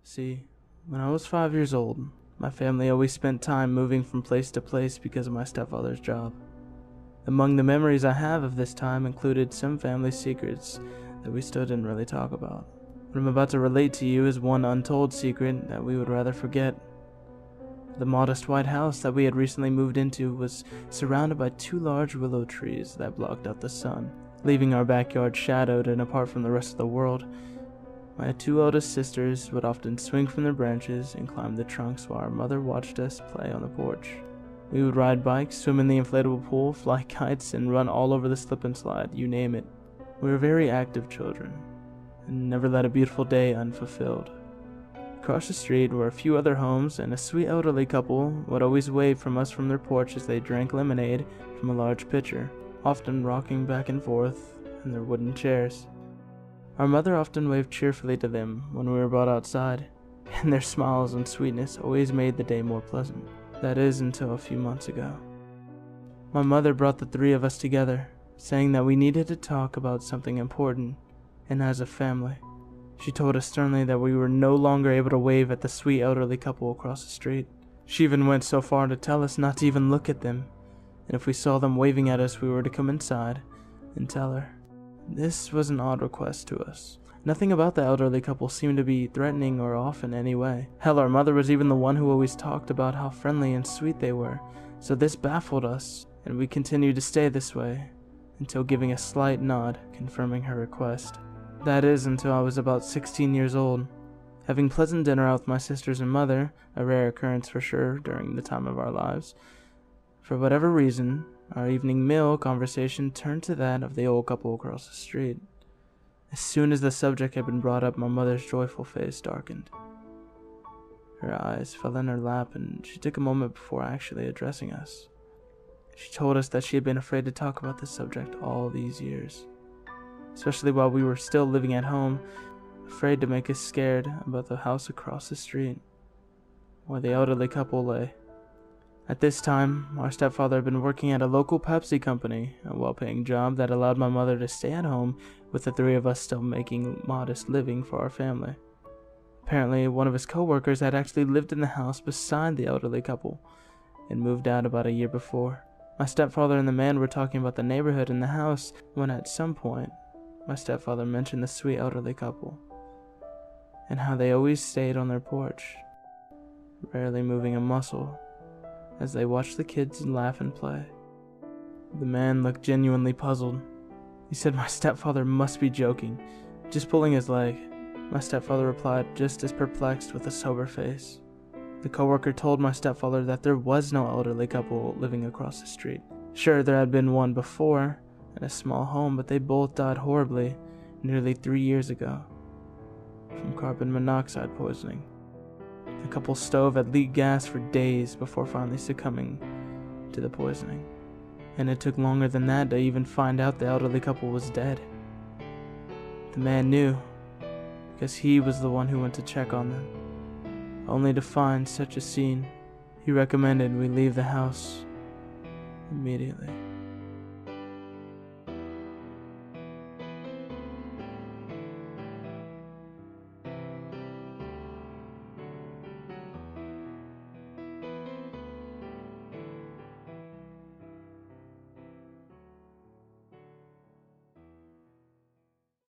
See, when I was 5 years old, my family always spent time moving from place to place because of my stepfather's job. Among the memories I have of this time included some family secrets that we still didn't really talk about. What I'm about to relate to you is one untold secret that we would rather forget. The modest white house that we had recently moved into was surrounded by 2 large willow trees that blocked out the sun, leaving our backyard shadowed and apart from the rest of the world. My 2 eldest sisters would often swing from their branches and climb the trunks while our mother watched us play on the porch. We would ride bikes, swim in the inflatable pool, fly kites, and run all over the slip and slide, you name it. We were very active children, and never let a beautiful day unfulfilled. Across the street were a few other homes, and a sweet elderly couple would always wave from us from their porch as they drank lemonade from a large pitcher, often rocking back and forth in their wooden chairs. Our mother often waved cheerfully to them when we were brought outside, and their smiles and sweetness always made the day more pleasant. That is, until a few months ago. My mother brought the 3 of us together, saying that we needed to talk about something important, and as a family. She told us sternly that we were no longer able to wave at the sweet elderly couple across the street. She even went so far to tell us not to even look at them, and if we saw them waving at us, we were to come inside and tell her. This was an odd request to us. Nothing about the elderly couple seemed to be threatening or off in any way. Hell, our mother was even the one who always talked about how friendly and sweet they were, so this baffled us, and we continued to stay this way, until giving a slight nod, confirming her request. That is, until I was about 16 years old. Having pleasant dinner out with my sisters and mother, a rare occurrence for sure during the time of our lives, for whatever reason, our evening meal conversation turned to that of the old couple across the street. As soon as the subject had been brought up, my mother's joyful face darkened. Her eyes fell in her lap, and she took a moment before actually addressing us. She told us that she had been afraid to talk about this subject all these years, especially while we were still living at home, afraid to make us scared about the house across the street, where the elderly couple lay. At this time, our stepfather had been working at a local Pepsi company, a well-paying job that allowed my mother to stay at home with the 3 of us still making modest living for our family. Apparently, one of his co-workers had actually lived in the house beside the elderly couple and moved out about a year before. My stepfather and the man were talking about the neighborhood and the house when at some point, my stepfather mentioned the sweet elderly couple and how they always stayed on their porch, rarely moving a muscle, as they watched the kids laugh and play. The man looked genuinely puzzled. He said my stepfather must be joking, just pulling his leg. My stepfather replied, just as perplexed with a sober face. The coworker told my stepfather that there was no elderly couple living across the street. Sure, there had been one before, in a small home, but they both died horribly nearly 3 years ago from carbon monoxide poisoning. The couple stove had leaked gas for days before finally succumbing to the poisoning, and it took longer than that to even find out the elderly couple was dead. The man knew, because he was the one who went to check on them, only to find such a scene. He recommended we leave the house immediately.